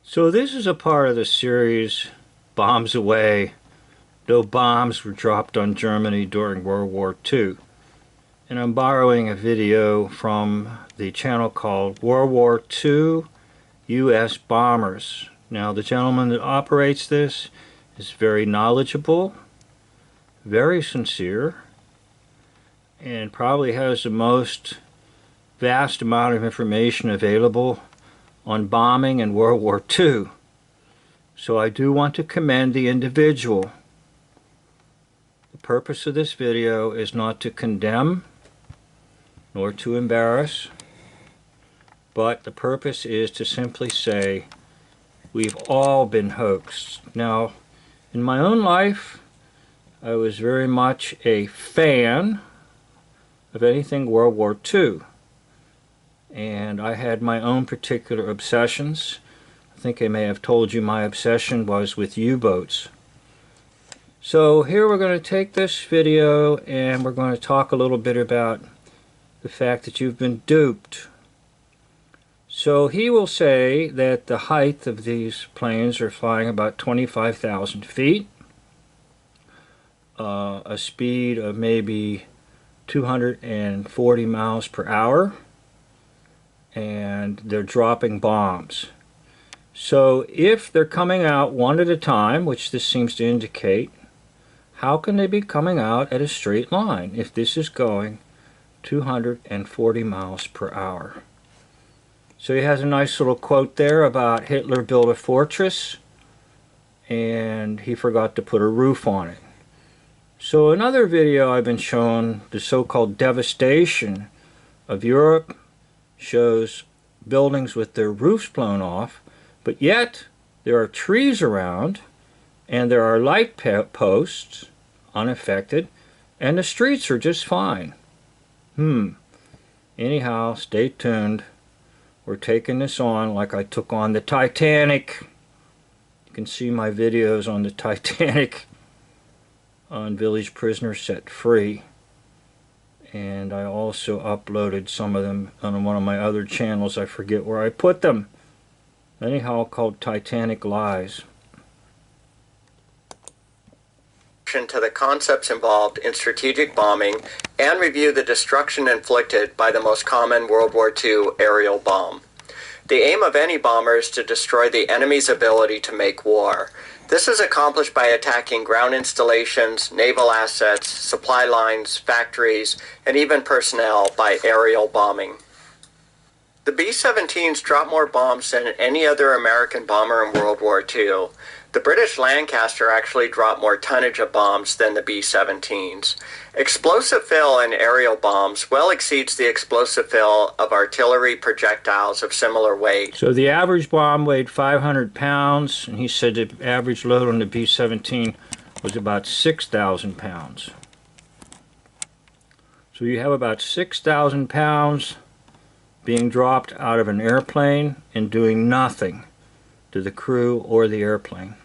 So this is a part of the series Bombs Away. No bombs were dropped on Germany during World War II. And I'm borrowing a video from the channel called World War II U.S. Bombers. Now the gentleman that operates this is very knowledgeable, very sincere, and probably has the most vast amount of information available on bombing in World War II. So I do want to commend the individual. The purpose of this video is not to condemn nor to embarrass, but the purpose is to simply say we've all been hoaxed. Now, in my own life, I was very much a fan of anything World War II. And I had my own particular obsessions. I think I may have told you my obsession was with U-boats. So here we're going to take this video and we're going to talk a little bit about the fact that you've been duped. So he will say that the height of these planes are flying about 25,000 feet, a speed of maybe 240 miles per hour, and they're dropping bombs. So if they're coming out one at a time, which this seems to indicate, how can they be coming out at a straight line if this is going 240 miles per hour? So he has a nice little quote there about Hitler built a fortress and he forgot to put a roof on it. So another video I've been shown, the so-called devastation of Europe, shows buildings with their roofs blown off, but yet there are trees around and there are light posts unaffected and the streets are just fine. Anyhow, stay tuned. We're taking this on like I took on the Titanic. You can see my videos on the Titanic on Village Prisoner Set Free. And I also uploaded some of them on one of my other channels. I forget where I put them. Anyhow, called Titanic Lies. To the concepts involved in strategic bombing and review the destruction inflicted by the most common World War II aerial bomb. The aim of any bomber is to destroy the enemy's ability to make war. This is accomplished by attacking ground installations, naval assets, supply lines, factories, and even personnel by aerial bombing. The B-17s dropped more bombs than any other American bomber in World War II. The British Lancaster actually dropped more tonnage of bombs than the B-17s. Explosive fill in aerial bombs well exceeds the explosive fill of artillery projectiles of similar weight. So the average bomb weighed 500 pounds, and he said the average load on the B-17 was about 6,000 pounds. So you have about 6,000 pounds being dropped out of an airplane and doing nothing to the crew or the airplane.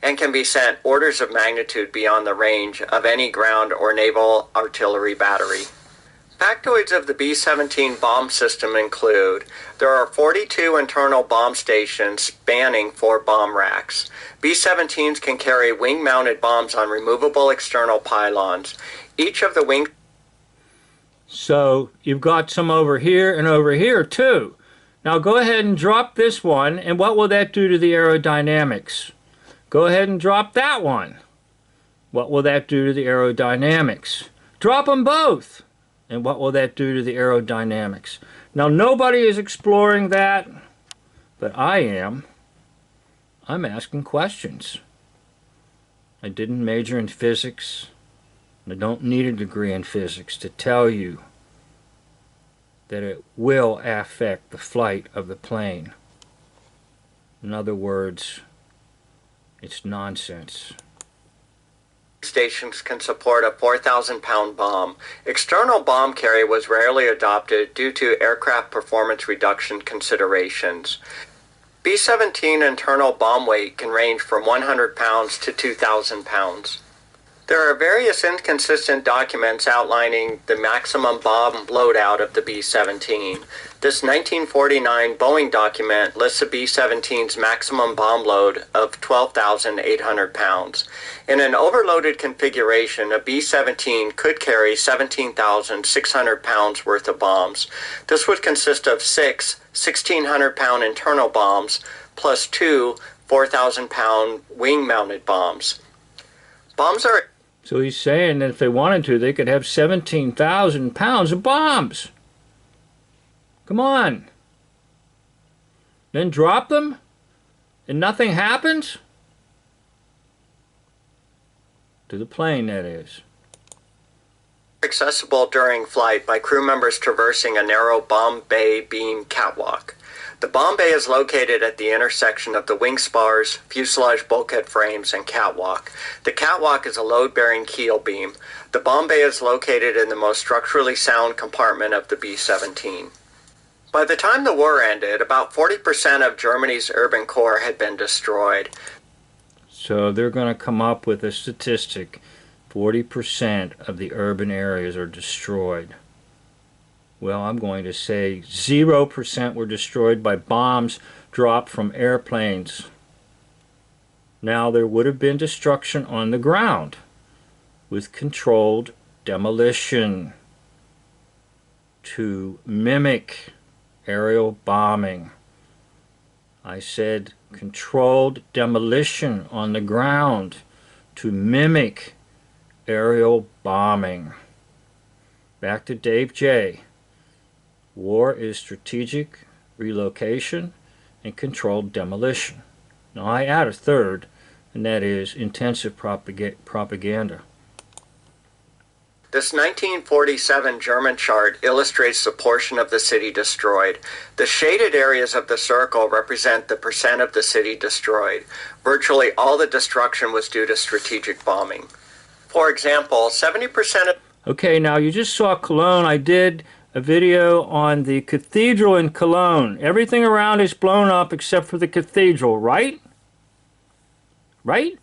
And can be sent orders of magnitude beyond the range of any ground or naval artillery battery. Factoids of the B-17 bomb system include: there are 42 internal bomb stations spanning 4 bomb racks. B-17s can carry wing-mounted bombs on removable external pylons. Each of the wing... So you've got some over here and over here too. Now go ahead and drop this one, and what will that do to the aerodynamics? Go ahead and drop that one. What will that do to the aerodynamics? Drop them both. And what will that do to the aerodynamics? Now nobody is exploring that, but I am. I'm asking questions. I didn't major in physics, and I don't need a degree in physics to tell you that it will affect the flight of the plane. In other words, it's nonsense. Stations can support a 4,000-pound bomb. External bomb carry was rarely adopted due to aircraft performance reduction considerations. B-17 internal bomb weight can range from 100 pounds to 2,000 pounds. There are various inconsistent documents outlining the maximum bomb loadout of the B-17. This 1949 Boeing document lists the B-17's maximum bomb load of 12,800 pounds. In an overloaded configuration, a B-17 could carry 17,600 pounds worth of bombs. This would consist of 6 1,600-pound internal bombs plus 2 4,000-pound wing-mounted bombs. Bombs are... So he's saying that if they wanted to, they could have 17,000 pounds of bombs. Come on. Then drop them? And nothing happens? To the plane, that is. Accessible during flight by crew members traversing a narrow Bombay beam catwalk. The Bombay is located at the intersection of the wing spars, fuselage bulkhead frames, and catwalk. The catwalk is a load-bearing keel beam. The Bombay is located in the most structurally sound compartment of the B-17. By the time the war ended, about 40% of Germany's urban core had been destroyed. So they're going to come up with a statistic. 40% of the urban areas are destroyed. Well, I'm going to say 0% were destroyed by bombs dropped from airplanes. Now, there would have been destruction on the ground with controlled demolition to mimic aerial bombing. I said controlled demolition on the ground to mimic aerial bombing. Back to Dave J. War is strategic relocation and controlled demolition. Now I add a third, and that is intensive propaganda. This 1947 German chart illustrates the portion of the city destroyed. The shaded areas of the circle represent the percent of the city destroyed. Virtually all the destruction was due to strategic bombing. For example, 70% of... Okay, now you just saw Cologne. I did a video on the cathedral in Cologne. Everything around is blown up except for the cathedral, right? Right?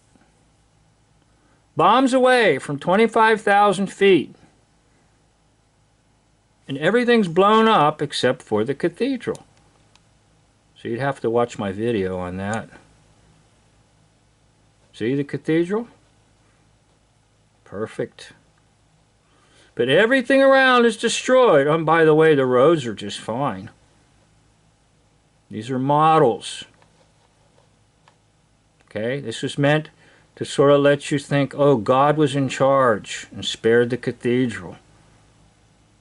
Bombs away from 25,000 feet. And everything's blown up except for the cathedral. So you'd have to watch my video on that. See the cathedral? Perfect. But everything around is destroyed. And by the way, the roads are just fine. These are models. Okay, this was meant to sort of let you think, oh, God was in charge and spared the cathedral.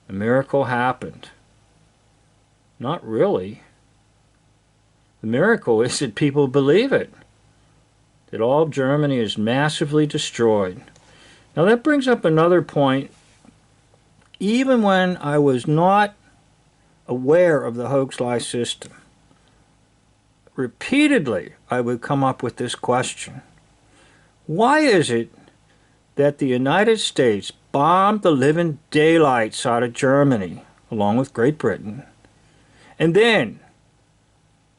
A miracle happened. Not really. The miracle is that people believe it. That all of Germany is massively destroyed. Now that brings up another point. Even when I was not aware of the hoax-lie system, repeatedly I would come up with this question. Why is it that the United States bombed the living daylights out of Germany, along with Great Britain, and then,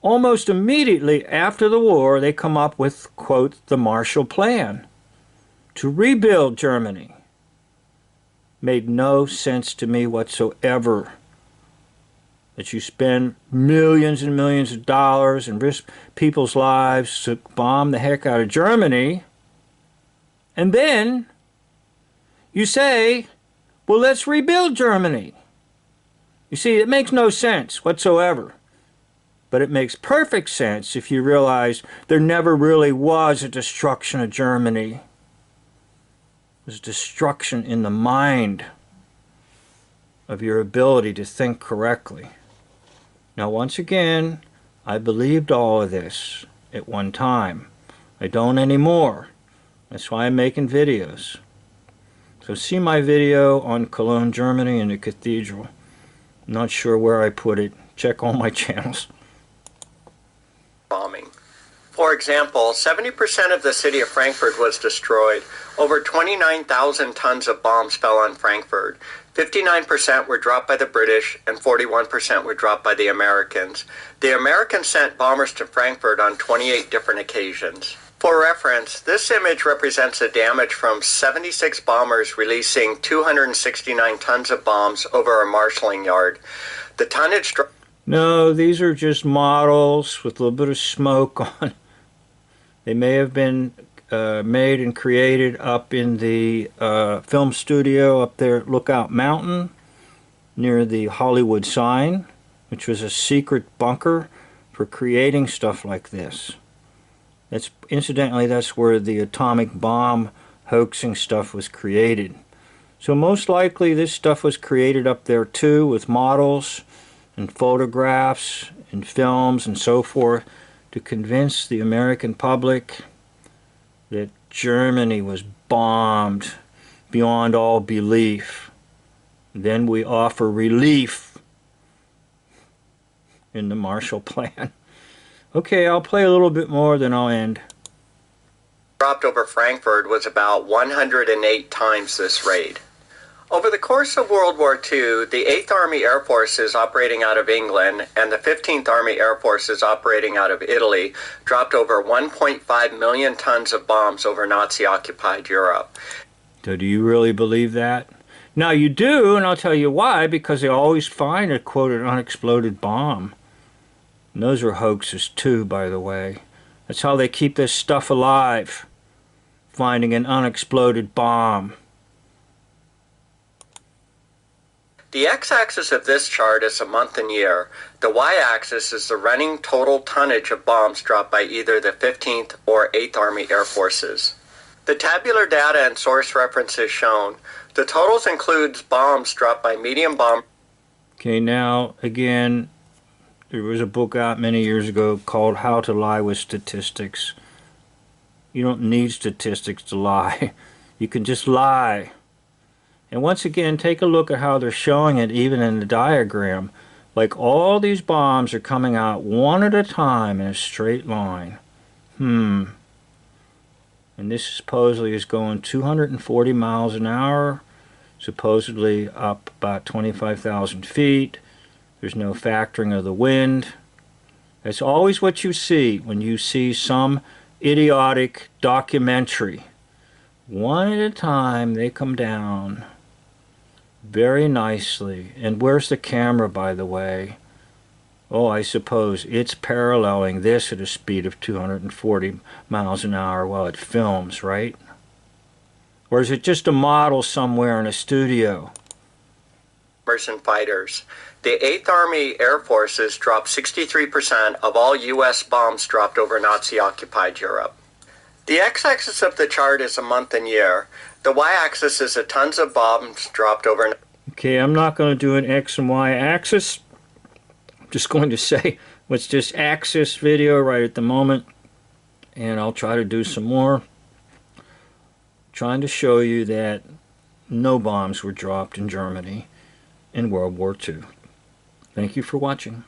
almost immediately after the war, they come up with, quote, the Marshall Plan to rebuild Germany? Made no sense to me whatsoever. That you spend millions and millions of dollars and risk people's lives to bomb the heck out of Germany, and then you say, well, let's rebuild Germany. You see, it makes no sense whatsoever. But it makes perfect sense if you realize there never really was a destruction of Germany. It was destruction in the mind of your ability to think correctly. Now, once again, I believed all of this at one time. I don't anymore. That's why I'm making videos. So see my video on Cologne, Germany and the cathedral. I'm not sure where I put it. Check all my channels. Bombing. For example, 70% of the city of Frankfurt was destroyed. Over 29,000 tons of bombs fell on Frankfurt. 59% were dropped by the British and 41% were dropped by the Americans. The Americans sent bombers to Frankfurt on 28 different occasions. For reference, this image represents the damage from 76 bombers releasing 269 tons of bombs over a marshalling yard. The tonnage... No, these are just models with a little bit of smoke on. They may have been made and created up in the film studio up there at Lookout Mountain near the Hollywood sign, which was a secret bunker for creating stuff like this. Incidentally, that's where the atomic bomb hoaxing stuff was created. So most likely this stuff was created up there too, with models and photographs and films and so forth, to convince the American public that Germany was bombed beyond all belief. Then we offer relief in the Marshall Plan. Okay, I'll play a little bit more, then I'll end. Dropped over Frankfurt was about 108 times this rate. Over the course of World War II, the 8th Army Air Forces operating out of England and the 15th Army Air Forces operating out of Italy dropped over 1.5 million tons of bombs over Nazi-occupied Europe. So do you really believe that? Now you do, and I'll tell you why, because they always find a, quote, an unexploded bomb. And those are hoaxes too, by the way. That's how they keep this stuff alive, finding an unexploded bomb. The x-axis of this chart is a month and year. The y-axis is the running total tonnage of bombs dropped by either the 15th or 8th Army Air Forces. The tabular data and source references shown. The totals includes bombs dropped by medium bomb. Okay, now again, there was a book out many years ago called How to Lie with Statistics. You don't need statistics to lie. You can just lie. And once again, take a look at how they're showing it even in the diagram. Like all these bombs are coming out one at a time in a straight line. And this supposedly is going 240 miles an hour, supposedly up about 25,000 feet. There's no factoring of the wind. That's always what you see when you see some idiotic documentary. One at a time they come down very nicely. And where's the camera, by the way? Oh, I suppose it's paralleling this at a speed of 240 miles an hour while it films, right? Or is it just a model somewhere in a studio? And fighters. The 8th Army Air Forces dropped 63% of all U.S. bombs dropped over Nazi-occupied Europe. The x-axis of the chart is a month and year. The y-axis is the tons of bombs dropped over... Okay, I'm not going to do an x and y axis. I'm just going to say what's just axis video right at the moment. And I'll try to do some more. Trying to show you that no bombs were dropped in Germany in World War II. Thank you for watching.